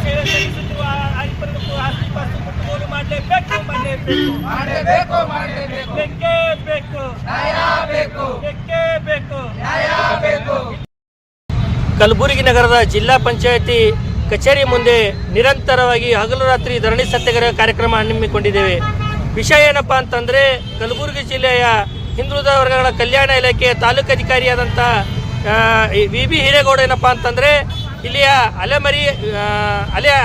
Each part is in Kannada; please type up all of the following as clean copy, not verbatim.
ಸೇವೆ ಸಲ್ಲಿಸುತ್ತಿರುವ ಅಧಿಕಾರಿಗಳು ಆಸ್ತಿ ಪಾಸ್ತಿ ಮುಟ್ಟುಗೋಲು ಮಾಡಲೇಬೇಕು. ಬೇಕೇ ಬೇಕು. ಬೇಕೇ ಬೇಕು. ಕಲಬುರಗಿ ನಗರದ ಜಿಲ್ಲಾ ಪಂಚಾಯತಿ ಕಚೇರಿ ಮುಂದೆ ನಿರಂತರವಾಗಿ ಹಗಲು ರಾತ್ರಿ ಧರಣಿ ಸತ್ಯಾಗ್ರಹ ಕಾರ್ಯಕ್ರಮ ಹಮ್ಮಿಕೊಂಡಿದ್ದೇವೆ. ವಿಷಯ ಏನಪ್ಪಾ ಅಂತಂದರೆ, ಕಲಬುರಗಿ ಜಿಲ್ಲೆಯ ಹಿಂದುಳಿದ ವರ್ಗಗಳ ಕಲ್ಯಾಣ ಇಲಾಖೆಯ ತಾಲೂಕು ಅಧಿಕಾರಿಯಾದಂಥ ವಿ ಹಿರೇಗೌಡ ಏನಪ್ಪ ಅಂತಂದರೆ, ಇಲ್ಲಿಯ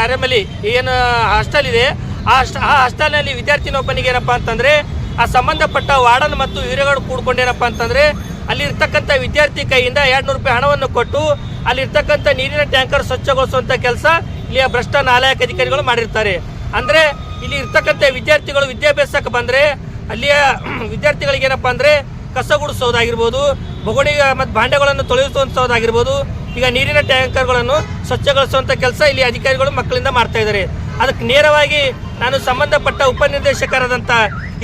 ಅರೆಮಲಿ ಏನು ಹಾಸ್ಟೆಲ್ ಇದೆ, ಆ ಹಾಸ್ಟೆಲ್ನಲ್ಲಿ ವಿದ್ಯಾರ್ಥಿನೊಬ್ಬನಿಗೆ ಏನಪ್ಪ ಅಂತಂದರೆ ಆ ಸಂಬಂಧಪಟ್ಟ ವಾರ್ಡನ್ ಮತ್ತು ಹಿರೇಗೌಡ ಕೂಡ್ಕೊಂಡೇನಪ್ಪ ಅಂತಂದರೆ ಅಲ್ಲಿರ್ತಕ್ಕಂಥ ವಿದ್ಯಾರ್ಥಿ ಕೈಯಿಂದ 200 ರೂಪಾಯಿ ಹಣವನ್ನು ಕೊಟ್ಟು ಅಲ್ಲಿರ್ತಕ್ಕಂಥ ನೀರಿನ ಟ್ಯಾಂಕರ್ ಸ್ವಚ್ಛಗೊಳಿಸುವಂಥ ಕೆಲಸ ಇಲ್ಲಿಯ ಭ್ರಷ್ಟ ನಾಲಾಯಕ ಅಧಿಕಾರಿಗಳು ಮಾಡಿರ್ತಾರೆ. ಅಂದರೆ ಇಲ್ಲಿ ಇರ್ತಕ್ಕಂಥ ವಿದ್ಯಾರ್ಥಿಗಳು ವಿದ್ಯಾಭ್ಯಾಸಕ್ಕೆ ಬಂದರೆ ಅಲ್ಲಿಯ ವಿದ್ಯಾರ್ಥಿಗಳಿಗೆ ಏನಪ್ಪ ಅಂದರೆ ಕಸ ಗುಡಿಸೋದಾಗಿರ್ಬೋದು, ಬೊಗಣಿ ಮತ್ತು ಭಾಂಡೆಗಳನ್ನು ತೊಳೆಸುವಂಥದ್ದಾಗಿರ್ಬೋದು, ಈಗ ನೀರಿನ ಟ್ಯಾಂಕರ್ಗಳನ್ನು ಸ್ವಚ್ಛಗೊಳಿಸುವಂಥ ಕೆಲಸ ಇಲ್ಲಿ ಅಧಿಕಾರಿಗಳು ಮಕ್ಕಳಿಂದ ಮಾಡ್ತಾ ಇದ್ದಾರೆ. ಅದಕ್ಕೆ ನೇರವಾಗಿ ನಾನು ಸಂಬಂಧಪಟ್ಟ ಉಪನಿರ್ದೇಶಕರಾದಂಥ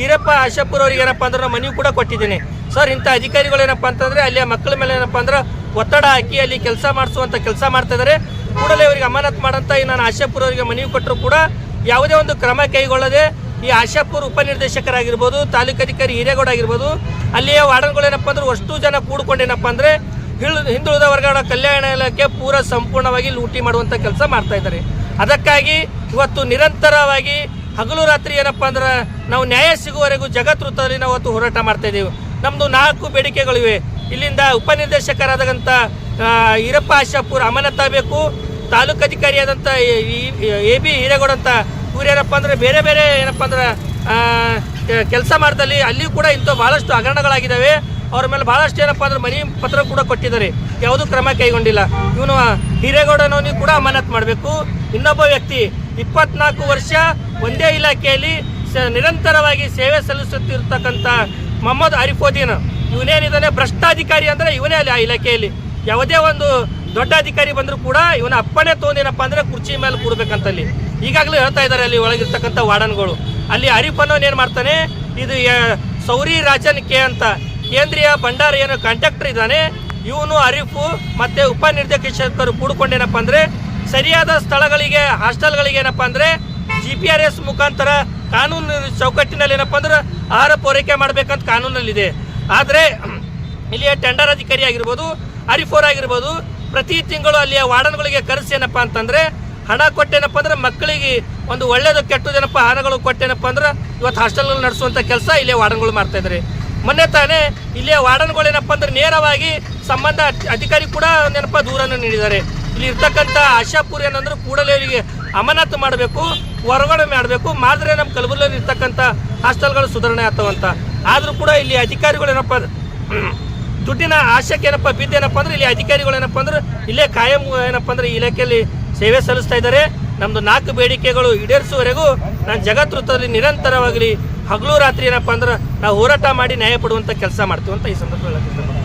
ಈರಪ್ಪ ಆಶಾಪುರ್ ಅವರಿಗೆ ಏನಪ್ಪ ಅಂದ್ರೆ ಮನವಿ ಕೂಡ ಕೊಟ್ಟಿದ್ದೇನೆ. ಸರ್, ಇಂಥ ಅಧಿಕಾರಿಗಳು ಏನಪ್ಪ ಅಂತಂದರೆ ಅಲ್ಲಿಯ ಮಕ್ಕಳ ಮೇಲೆ ಏನಪ್ಪ ಅಂದ್ರೆ ಒತ್ತಡ ಹಾಕಿ ಅಲ್ಲಿ ಕೆಲಸ ಮಾಡಿಸುವಂಥ ಕೆಲಸ ಮಾಡ್ತಾ ಇದ್ದಾರೆ. ಕೂಡಲೇ ಅವರಿಗೆ ಅಮಾನತ್ ಮಾಡಂತ ನಾನು ಆಶಾಪುರ್ ಅವರಿಗೆ ಮನವಿ ಕೊಟ್ಟರು ಕೂಡ ಯಾವುದೇ ಒಂದು ಕ್ರಮ ಕೈಗೊಳ್ಳದೆ ಈ ಆಶಾಪುರ್ ಉಪನಿರ್ದೇಶಕರಾಗಿರ್ಬೋದು, ತಾಲೂಕಾಧಿಕಾರಿ ಹಿರೇಗೌಡ ಆಗಿರ್ಬೋದು, ಅಲ್ಲಿಯ ವಾರ್ಡನ್ಗಳು ಏನಪ್ಪ ಅಂದ್ರೆ ಅಷ್ಟು ಜನ ಕೂಡ್ಕೊಂಡೇನಪ್ಪ ಅಂದರೆ ಹಿಂದುಳಿದ ವರ್ಗಗಳ ಕಲ್ಯಾಣ ಇಲಾಖೆ ಸಂಪೂರ್ಣವಾಗಿ ಲೂಟಿ ಮಾಡುವಂಥ ಕೆಲಸ ಮಾಡ್ತಾ ಇದ್ದಾರೆ. ಅದಕ್ಕಾಗಿ ಇವತ್ತು ನಿರಂತರವಾಗಿ ಹಗಲು ರಾತ್ರಿ ಏನಪ್ಪ ಅಂದ್ರೆ ನಾವು ನ್ಯಾಯ ಸಿಗುವವರೆಗೂ ಜಗತ್ತೃತದಲ್ಲಿ ನಾವು ಇವತ್ತು ಹೋರಾಟ ಮಾಡ್ತಾ ಇದ್ದೀವಿ. ನಮ್ಮದು 4 ಬೇಡಿಕೆಗಳಿವೆ. ಇಲ್ಲಿಂದ ಉಪನಿರ್ದೇಶಕರಾದಂಥ ಈರಪ್ಪ ಆಶಾಪುರ್ ಅಮಾನತಾಗಬೇಕು, ತಾಲೂಕು ಅಧಿಕಾರಿಯಾದಂಥ AB ಹಿರೇಗೌಡ ಅಂತ ಇವ್ರೇನಪ್ಪ ಅಂದರೆ ಬೇರೆ ಏನಪ್ಪ ಅಂದ್ರೆ ಕೆಲಸ ಮಾಡ್ದಲ್ಲಿ ಅಲ್ಲಿಯೂ ಕೂಡ ಇಂಥ ಭಾಳಷ್ಟು ಹಗರಣಗಳಾಗಿದ್ದಾವೆ. ಅವ್ರ ಮೇಲೆ ಭಾಳಷ್ಟು ಏನಪ್ಪ ಅಂದ್ರೆ ಮನವಿ ಪತ್ರ ಕೂಡ ಕೊಟ್ಟಿದ್ದಾರೆ, ಯಾವುದೂ ಕ್ರಮ ಕೈಗೊಂಡಿಲ್ಲ. ಇವನು ಹಿರೇಗೌಡನವನಿಗೆ ಕೂಡ ಅಮಾನತ್ ಮಾಡಬೇಕು. ಇನ್ನೊಬ್ಬ ವ್ಯಕ್ತಿ 24 ವರ್ಷ ಒಂದೇ ಇಲಾಖೆಯಲ್ಲಿ ನಿರಂತರವಾಗಿ ಸೇವೆ ಸಲ್ಲಿಸುತ್ತಿರ್ತಕ್ಕಂಥ ಮೊಹಮ್ಮದ್ ಆರಿಫುದ್ದೀನ್, ಇವನೇನಿದ್ದಾನೆ ಭ್ರಷ್ಟಾಧಿಕಾರಿ ಅಂದರೆ ಇವನೇ ಅಲ್ಲಿ ಆ ಇಲಾಖೆಯಲ್ಲಿ. ಯಾವುದೇ ಒಂದು ದೊಡ್ಡ ಅಧಿಕಾರಿ ಬಂದರೂ ಕೂಡ ಇವನ ಅಪ್ಪಣೆ ತೊಗೊಂಡೇನಪ್ಪ ಅಂದರೆ ಕುರ್ಚಿ ಮೇಲೆ ಕೂಡಬೇಕಂತಲ್ಲಿ ಈಗಾಗಲೇ ಹೇಳ್ತಾ ಇದ್ದಾರೆ ಅಲ್ಲಿ ಒಳಗಿರ್ತಕ್ಕಂಥ ವಾರ್ಡನ್ಗಳು. ಅಲ್ಲಿ ಆರಿಫ್ ಅನ್ನೋನು ಏನು ಮಾಡ್ತಾನೆ, ಇದು ಸೌರಿ ರಾಜನ್ ಕೆ ಅಂತ ಕೇಂದ್ರೀಯ ಭಂಡಾರ ಏನು ಕಾಂಟ್ರಾಕ್ಟರ್ ಇದ್ದಾನೆ, ಇವನು ಆರಿಫು ಮತ್ತು ಉಪನಿರ್ದೇಶಕರು ಕೂಡ್ಕೊಂಡೇನಪ್ಪ ಅಂದರೆ ಸರಿಯಾದ ಸ್ಥಳಗಳಿಗೆ ಹಾಸ್ಟೆಲ್ಗಳಿಗೆ ಏನಪ್ಪ ಅಂದರೆ GPS ಮುಖಾಂತರ ಕಾನೂನು ಚೌಕಟ್ಟಿನಲ್ಲಿ ಏನಪ್ಪ ಅಂದ್ರೆ ಆಹಾರ ಪೂರೈಕೆ ಮಾಡಬೇಕಂತ ಕಾನೂನಲ್ಲಿದೆ. ಆದರೆ ಇಲ್ಲಿಯ ಟೆಂಡರ್ ಅಧಿಕಾರಿ ಆಗಿರ್ಬೋದು, ಆರಿಫೋರ್ ಆಗಿರ್ಬೋದು, ಪ್ರತಿ ತಿಂಗಳು ಅಲ್ಲಿಯ ವಾರ್ಡನ್ಗಳಿಗೆ ಕರೆಸಿ ಏನಪ್ಪ ಅಂತಂದರೆ ಹಣ ಕೊಟ್ಟೇನಪ್ಪ ಅಂದ್ರೆ ಮಕ್ಕಳಿಗೆ ಒಂದು ಒಳ್ಳೇದು ಕೆಟ್ಟದೇನಪ್ಪ ಹಣಗಳು ಕೊಟ್ಟೇನಪ್ಪ ಅಂದ್ರೆ ಇವತ್ತು ಹಾಸ್ಟೆಲ್ಗಳು ನಡೆಸುವಂಥ ಕೆಲಸ ಇಲ್ಲಿಯ ವಾರ್ಡನ್ಗಳು ಮಾಡ್ತಾಯಿದ್ದಾರೆ. ಮೊನ್ನೆ ತಾನೇ ಇಲ್ಲಿಯ ವಾರ್ಡನ್ಗಳು ಏನಪ್ಪ ಅಂದ್ರೆ ನೇರವಾಗಿ ಸಂಬಂಧ ಅಧಿಕಾರಿ ಕೂಡ ಏನಪ್ಪ ದೂರನ್ನು ನೀಡಿದ್ದಾರೆ. ಇಲ್ಲಿ ಇರ್ತಕ್ಕಂಥ ಆಶಾಪುರ್ ಏನಂದ್ರೆ ಕೂಡಲೇ ಇವರಿಗೆ ಅಮಾನತು ಮಾಡಬೇಕು, ಹೊರಗಡೆ ಮಾಡಬೇಕು, ಮಾಡಿದ್ರೆ ನಮ್ಮ ಕಲಬುರಗಿಯಲ್ಲಿ ಇರ್ತಕ್ಕಂಥ ಹಾಸ್ಟೆಲ್ಗಳು ಸುಧಾರಣೆ ಆಗ್ತಾವಂತ. ಆದರೂ ಕೂಡ ಇಲ್ಲಿ ಅಧಿಕಾರಿಗಳು ಏನಪ್ಪ ದುಡ್ಡಿನ ಆಶಕ್ಕೆ ಏನಪ್ಪ ಬಿದ್ದೇನಪ್ಪ ಅಂದ್ರೆ ಇಲ್ಲಿ ಅಧಿಕಾರಿಗಳು ಏನಪ್ಪ ಅಂದ್ರೆ ಇಲ್ಲೇ ಕಾಯಂ ಏನಪ್ಪ ಅಂದ್ರೆ ಇಲಾಖೆಯಲ್ಲಿ ಸೇವೆ ಸಲ್ಲಿಸ್ತಾ ಇದ್ದಾರೆ. ನಮ್ಮದು 4 ಬೇಡಿಕೆಗಳು ಈಡೇರಿಸುವವರೆಗೂ ನಾನು ಜಗತ್ತೃತದಲ್ಲಿ ನಿರಂತರವಾಗಿ ಹಗಲು ರಾತ್ರಿ ಏನಪ್ಪ ಅಂದ್ರೆ ನಾವು ಹೋರಾಟ ಮಾಡಿ ನ್ಯಾಯ ಪಡುವಂಥ ಕೆಲಸ ಮಾಡ್ತೀವಿ ಅಂತ ಈ ಸಂದರ್ಭದಲ್ಲಿ ಹೇಳ್ತೀನಿ.